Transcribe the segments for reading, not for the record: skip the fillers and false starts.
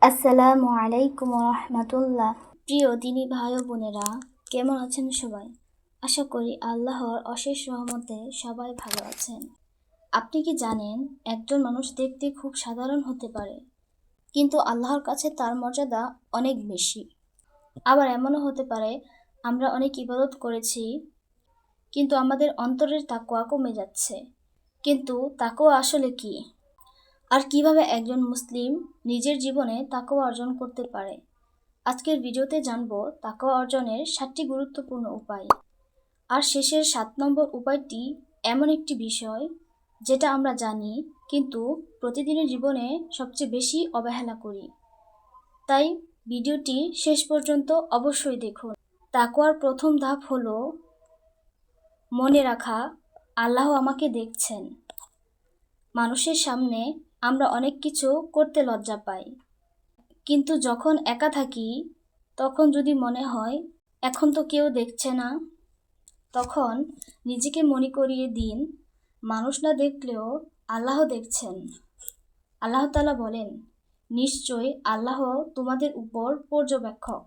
আসসালামু আলাইকুম রহমতুল্লাহ। প্রিয় দিনী ভাই ও বোনেরা, কেমন আছেন সবাই? আশা করি আল্লাহর অশেষ রহমতে সবাই ভালো আছেন। আপনি কি জানেন, একজন মানুষ দেখতে খুব সাধারণ হতে পারে, কিন্তু আল্লাহর কাছে তার মর্যাদা অনেক বেশি। আবার এমনও হতে পারে আমরা অনেক ইবাদত করেছি, কিন্তু আমাদের অন্তরের তাকওয়া কমে যাচ্ছে। কিন্তু তাকওয়া আসলে কি, আর কিভাবে একজন মুসলিম নিজের জীবনে তাকওয়া অর্জন করতে পারে? আজকের ভিডিওতে জানবো তাকওয়া অর্জনের 7টি গুরুত্বপূর্ণ উপায়। আর শেষের 7 নম্বর উপায়টি এমন একটি বিষয় যেটা আমরা জানি, কিন্তু প্রতিদিনের জীবনে সবচেয়ে বেশি অবহেলা করি। তাই ভিডিওটি শেষ পর্যন্ত অবশ্যই দেখুন। তাকওয়ার প্রথম ধাপ হলো মনে রাখা, আল্লাহ আমাকে দেখছেন। মানুষের সামনে আমরা অনেক কিছু করতে লজ্জা পাই, কিন্তু যখন একা থাকি তখন যদি মনে হয় এখন তো কেউ দেখছে না, তখন নিজেকে মনে করিয়ে দিন, মানুষ না দেখলেও আল্লাহ দেখছেন। আল্লাহ তাআলা বলেন, নিশ্চয়ই আল্লাহ তোমাদের উপর পর্যবেক্ষক।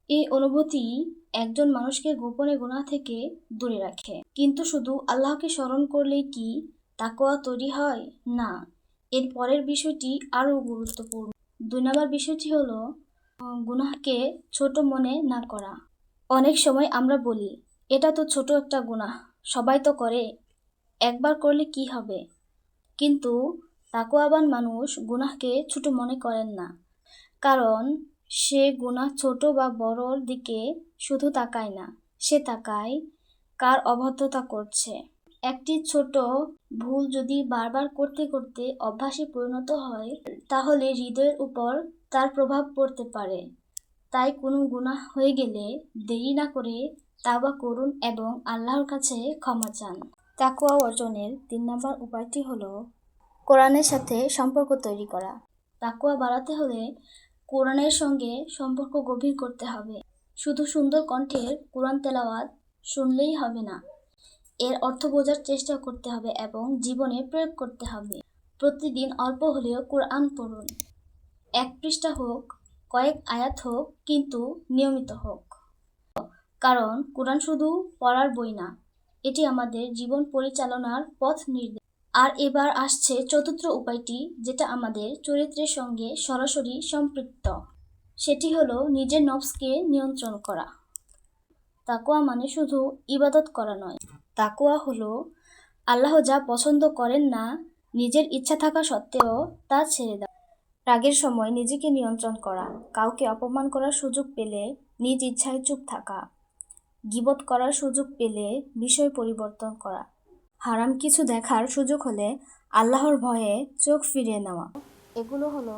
এই অনুভূতি একজন মানুষকে গোপনে গুনাহ থেকে দূরে রাখে। কিন্তু শুধু আল্লাহকে স্মরণ করলেই কি তাকওয়া তৈরি হয়? না, এর পরের বিষয়টি আরও গুরুত্বপূর্ণ। 2 নম্বর বিষয়টি হলো গুনাহকে ছোট মনে না করা। অনেক সময় আমরা বলি, এটা তো ছোট একটা গুনাহ, সবাই তো করে, একবার করলে কি হবে? কিন্তু তাকওয়াবান মানুষ গুনাহকে ছোট মনে করেন না, কারণ সে গুনাহ ছোট বা বড়র দিকে শুধু তাকায় না, সে তাকায় কার অবাধ্যতা করছে। একটি ছোট ভুল যদি বারবার করতে করতে অভ্যাসে পরিণত হয়, তাহলে হৃদয়ের উপর তার প্রভাব পড়তে পারে। তাই কোনো গুনাহ হয়ে গেলে দেরি না করে তাওবা করুন এবং আল্লাহর কাছে ক্ষমা চান। তাকওয়া অর্জনের 3 নম্বর উপায়টি হলো কোরআনের সাথে সম্পর্ক তৈরি করা। তাকওয়া বাড়াতে হলে কোরআনের সঙ্গে সম্পর্ক গভীর করতে হবে। শুধু সুন্দর কণ্ঠের কোরআন তেলাওয়াত শুনলেই হবে না, এর অর্থ বোঝার চেষ্টা করতে হবে এবং জীবনে প্রয়োগ করতে হবে। প্রতিদিন অল্প হলেও কোরআন পড়ুন। 1 পৃষ্ঠা হোক, কয়েক আয়াত হোক, কিন্তু নিয়মিত হোক। কারণ কোরআন শুধু পড়ার বই না, এটি আমাদের জীবন পরিচালনার পথ নির্দেশ। আর এবার আসছে 4র্থ উপায়টি, যেটা আমাদের চরিত্রের সঙ্গে সরাসরি সম্পৃক্ত। সেটি হলো নিজের নফসকে নিয়ন্ত্রণ করা। তাকওয়া মানে শুধু ইবাদত করা নয়, তাকওয়া হলো আল্লাহ যা পছন্দ করেন না, নিজের ইচ্ছা থাকা সত্ত্বেও তা ছেড়ে দেওয়া। রাগের সময় নিজেকে নিয়ন্ত্রণ করা, কাউকে অপমান করার সুযোগ পেলে নিজ ইচ্ছায় চুপ থাকা, গীবত করার সুযোগ পেলে বিষয় পরিবর্তন করা, হারাম কিছু দেখার সুযোগ হলে আল্লাহর ভয়ে চোখ ফিরিয়ে নেওয়া। এগুলো হলো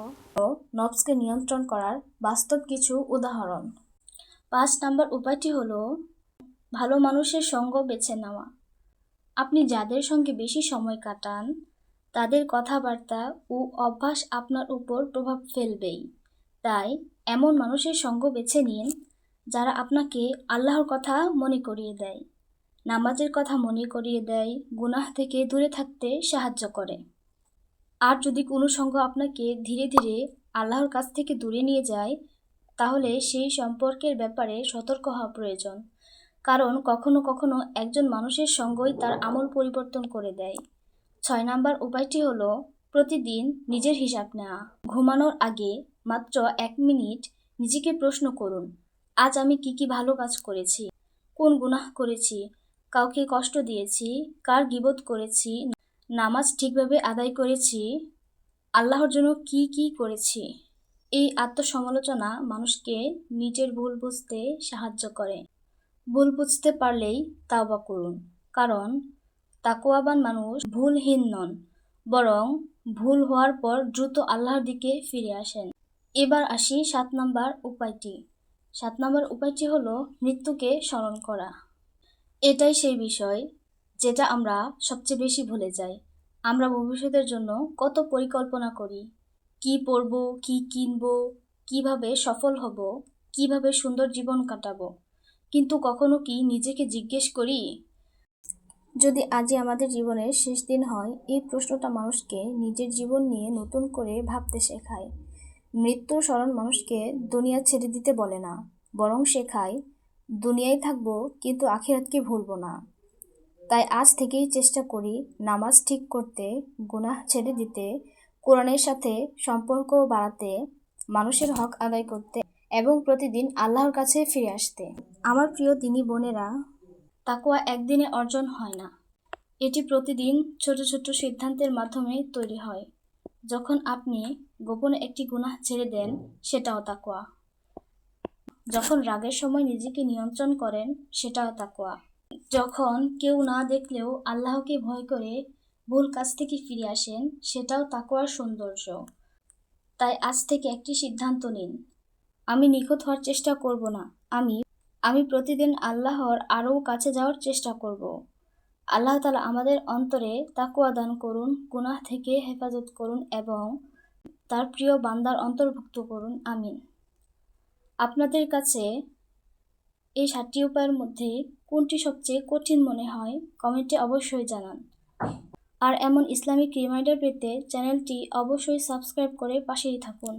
নফসকে নিয়ন্ত্রণ করার বাস্তব কিছু উদাহরণ। 5 নম্বর উপায়টি হলো ভালো মানুষের সঙ্গ বেছে নেওয়া। আপনি যাদের সঙ্গে বেশি সময় কাটান, তাদের কথাবার্তা ও অভ্যাস আপনার উপর প্রভাব ফেলবেই। তাই এমন মানুষের সঙ্গ বেছে নিন যারা আপনাকে আল্লাহর কথা মনে করিয়ে দেয়, নামাজের কথা মনে করিয়ে দেয়, গুনাহ থেকে দূরে থাকতে সাহায্য করে। আর যদি কোনো সঙ্গ আপনাকে ধীরে ধীরে আল্লাহর কাছ থেকে দূরে নিয়ে যায়, তাহলে সেই সম্পর্কের ব্যাপারে সতর্ক হওয়া প্রয়োজন। কারণ কখনো কখনো একজন মানুষের সঙ্গই তার আমল পরিবর্তন করে দেয়। 6 নম্বর উপায়টি হলো প্রতিদিন নিজের হিসাব নেওয়া। ঘুমানোর আগে মাত্র 1 মিনিট নিজেকে প্রশ্ন করুন, আজ আমি কি ভালো কাজ করেছি, কোন গুনাহ করেছি, কাউকে কষ্ট দিয়েছি, কার গীবত করেছি, নামাজ ঠিকভাবে আদায় করেছি, আল্লাহর জন্য কি করেছি। এই আত্মসমালোচনা মানুষকে নিজের ভুল বুঝতে সাহায্য করে। ভুল বুঝতে পারলেই তাওবা করুন, কারণ তাকওয়াবান মানুষ ভুলহীন নন, বরং ভুল হওয়ার পর দ্রুত আল্লাহর দিকে ফিরে আসেন। এবার আসি 7 নম্বর উপায়টি। 7 নম্বর উপায়টি হলো মৃত্যুকে স্মরণ করা। এটাই সেই বিষয় যেটা আমরা সবচেয়ে বেশি ভুলে যাই। আমরা ভবিষ্যতের জন্য কত পরিকল্পনা করি, কি পড়ব, কি কিনব, কিভাবে সফল হব, কিভাবে সুন্দর জীবন কাটাবো, কিন্তু কখনো কি নিজেকে জিজ্ঞেস করি, যদি আজই আমাদের জীবনের শেষ দিন হয়? এই প্রশ্নটা মানুষকে নিজের জীবন নিয়ে নতুন করে ভাবতে শেখায়। মৃত্যুর স্মরণ মানুষকে দুনিয়া ছেড়ে দিতে বলে না, বরং শেখায় দুনিয়ায় থাকবো কিন্তু আখিরাতকে ভুলবো না। তাই আজ থেকেই চেষ্টা করি নামাজ ঠিক করতে, গুনাহ ছেড়ে দিতে, কোরআনের সাথে সম্পর্ক বাড়াতে, মানুষের হক আদায় করতে এবং প্রতিদিন আল্লাহর কাছে ফিরে আসতে। আমার প্রিয় দিনী বোনেরা, তাকওয়া একদিনে অর্জন হয় না। এটি প্রতিদিন ছোট ছোট সিদ্ধান্তের মাধ্যমে তৈরি হয়। যখন আপনি গোপনে একটি গুনাহ ছেড়ে দেন, সেটাও তাকওয়া। যখন রাগের সময় নিজেকে নিয়ন্ত্রণ করেন, সেটাও তাকওয়া। যখন কেউ না দেখলেও আল্লাহকে ভয় করে ভুল কাজ থেকে ফিরে আসেন, সেটাও তাকওয়ার সৌন্দর্য। তাই আজ থেকে একটি সিদ্ধান্ত নিন, আমি নিখুঁত হওয়ার চেষ্টা করব না, আমি প্রতিদিন আল্লাহর আরও কাছে যাওয়ার চেষ্টা করব। আল্লাহ তাআলা আমাদের অন্তরে তাকওয়া দান করুন, গুনাহ থেকে হেফাজত করুন এবং তার প্রিয় বান্দার অন্তর্ভুক্ত করুন। আমিন। আপনাদের কাছে এই 7টি উপায়ের মধ্যে কোনটি সবচেয়ে কঠিন মনে হয় কমেন্টে অবশ্যই জানান। আর এমন ইসলামিক রিমাইন্ডার পেতে চ্যানেলটি অবশ্যই সাবস্ক্রাইব করে পাশেই থাকুন।